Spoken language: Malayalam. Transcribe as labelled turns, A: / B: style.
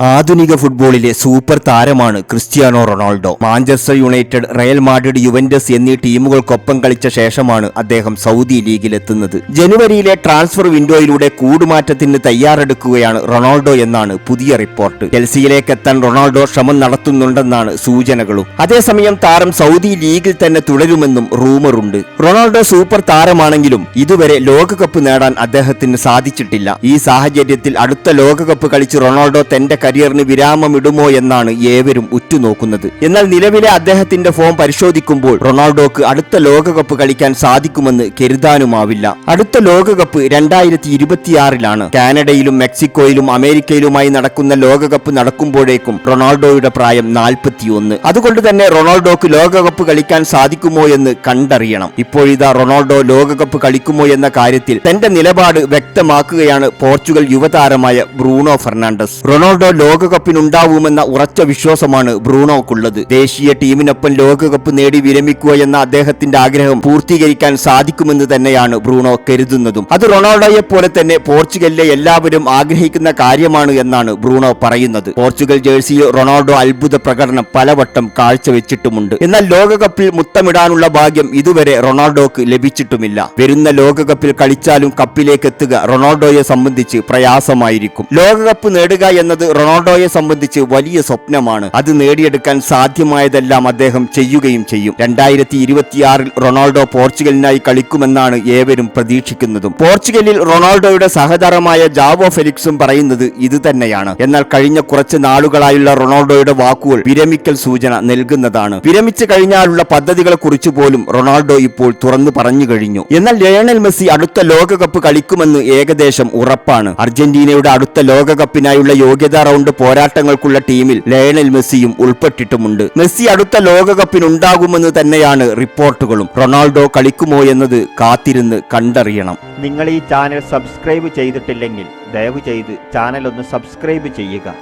A: ആധുനിക ഫുട്ബോളിലെ സൂപ്പർ താരമാണ് Cristiano Ronaldo. Manchester United, Real Madrid, Juventus എന്നീ ടീമുകൾക്കൊപ്പം കളിച്ച ശേഷമാണ് അദ്ദേഹം സൗദി ലീഗിലെത്തുന്നത്. ജനുവരിയിലെ ട്രാൻസ്ഫർ വിൻഡോയിലൂടെ കൂടുമാറ്റത്തിന് തയ്യാറെടുക്കുകയാണ് റൊണാൾഡോ എന്നാണ് പുതിയ റിപ്പോർട്ട്. ചെൽസിയിലേക്ക് എത്താൻ റൊണാൾഡോ ശ്രമം നടത്തുന്നുണ്ടെന്നാണ് സൂചനകളും. അതേസമയം താരം സൗദി ലീഗിൽ തന്നെ തുടരുമെന്നും റൂമറുണ്ട്. റൊണാൾഡോ സൂപ്പർ താരമാണെങ്കിലും ഇതുവരെ ലോകകപ്പ് നേടാൻ അദ്ദേഹത്തിന് സാധിച്ചിട്ടില്ല. ഈ സാഹചര്യത്തിൽ അടുത്ത ലോകകപ്പ് കളിച്ച് റൊണാൾഡോ തന്റെ കരിയറിന് വിരാമമിടുമോ എന്നാണ് ഏവരും ഉറ്റുനോക്കുന്നത്. എന്നാൽ നിലവിലെ അദ്ദേഹത്തിന്റെ ഫോം പരിശോധിക്കുമ്പോൾ റൊണാൾഡോക്ക് അടുത്ത ലോകകപ്പ് കളിക്കാൻ സാധിക്കുമെന്ന് കരുതാനുമാവില്ല. അടുത്ത ലോകകപ്പ് 2026 കാനഡയിലും മെക്സിക്കോയിലും അമേരിക്കയിലുമായി നടക്കുന്ന ലോകകപ്പ് നടക്കുമ്പോഴേക്കും റൊണാൾഡോയുടെ പ്രായം 41. അതുകൊണ്ട് തന്നെ റൊണാൾഡോക്ക് ലോകകപ്പ് കളിക്കാൻ സാധിക്കുമോ എന്ന് കണ്ടറിയണം. ഇപ്പോഴിതാ റൊണാൾഡോ ലോകകപ്പ് കളിക്കുമോ എന്ന കാര്യത്തിൽ തന്റെ നിലപാട് വ്യക്തമാക്കുകയാണ് പോർച്ചുഗൽ യുവതാരമായ ബ്രൂണോ ഫെർണാണ്ടസ്. റൊണാൾഡോ ലോകകപ്പിനുണ്ടാവുമെന്ന ഉറച്ച വിശ്വാസമാണ് ബ്രൂണോക്കുള്ളത്. ദേശീയ ടീമിനൊപ്പം ലോകകപ്പ് നേടി വിരമിക്കുക എന്ന അദ്ദേഹത്തിന്റെ ആഗ്രഹം പൂർത്തീകരിക്കാൻ സാധിക്കുമെന്ന് തന്നെയാണ് ബ്രൂണോ കരുതുന്നതും. അത് റൊണാൾഡോയെ പോലെ തന്നെ പോർച്ചുഗലിലെ എല്ലാവരും ആഗ്രഹിക്കുന്ന കാര്യമാണ് എന്നാണ് ബ്രൂണോ പറയുന്നത്. പോർച്ചുഗൽ ജേഴ്സിയിൽ റൊണാൾഡോ അത്ഭുത പ്രകടനം പലവട്ടം കാഴ്ചവെച്ചിട്ടുമുണ്ട്. എന്നാൽ ലോകകപ്പിൽ മുത്തമിടാനുള്ള ഭാഗ്യം ഇതുവരെ റൊണാൾഡോക്ക് ലഭിച്ചിട്ടുമില്ല. വരുന്ന ലോകകപ്പിൽ കളിച്ചാലും കപ്പിലേക്ക് എത്തുക റൊണാൾഡോയെ സംബന്ധിച്ച് പ്രയാസമായിരിക്കും. ലോകകപ്പ് നേടുക എന്നത് റൊണാൾഡോയെ സംബന്ധിച്ച് വലിയ സ്വപ്നമാണ്. അത് നേടിയെടുക്കാൻ സാധ്യമായതെല്ലാം അദ്ദേഹം ചെയ്യുകയും ചെയ്യും. 2026 റൊണാൾഡോ പോർച്ചുഗലിനായി കളിക്കുമെന്നാണ് ഏവരും പ്രതീക്ഷിക്കുന്നതും. പോർച്ചുഗലിൽ റൊണാൾഡോയുടെ സഹതാരമായ ജാവോ ഫെലിക്സും പറയുന്നത് ഇത് തന്നെയാണ്. എന്നാൽ കഴിഞ്ഞ കുറച്ച് നാളുകളായുള്ള റൊണാൾഡോയുടെ വാക്കുകൾ വിരമിക്കൽ സൂചന നൽകുന്നതാണ്. വിരമിച്ചു കഴിഞ്ഞാലുള്ള പദ്ധതികളെ കുറിച്ച് പോലും റൊണാൾഡോ ഇപ്പോൾ തുറന്നു പറഞ്ഞു കഴിഞ്ഞു. എന്നാൽ ലയണൽ മെസ്സി അടുത്ത ലോകകപ്പ് കളിക്കുമെന്ന് ഏകദേശം ഉറപ്പാണ്. അർജന്റീനയുടെ അടുത്ത ലോകകപ്പിനായുള്ള യോഗ്യതാ റൗണ്ട് പോരാട്ടങ്ങൾക്കുള്ള ടീമിൽ ലയണൽ മെസ്സിയും ഉൾപ്പെട്ടിട്ടുമുണ്ട്. മെസ്സി അടുത്ത ലോകകപ്പിനുണ്ടാകുമെന്ന് തന്നെയാണ് റിപ്പോർട്ടുകളും. റൊണാൾഡോ കളിക്കുമോ എന്നത് കാത്തിരുന്ന് കണ്ടറിയണം.
B: നിങ്ങൾ ഈ ചാനൽ സബ്സ്ക്രൈബ് ചെയ്തിട്ടില്ലെങ്കിൽ ദയവ് ചെയ്ത് ചാനൽ ഒന്ന് സബ്സ്ക്രൈബ് ചെയ്യുക.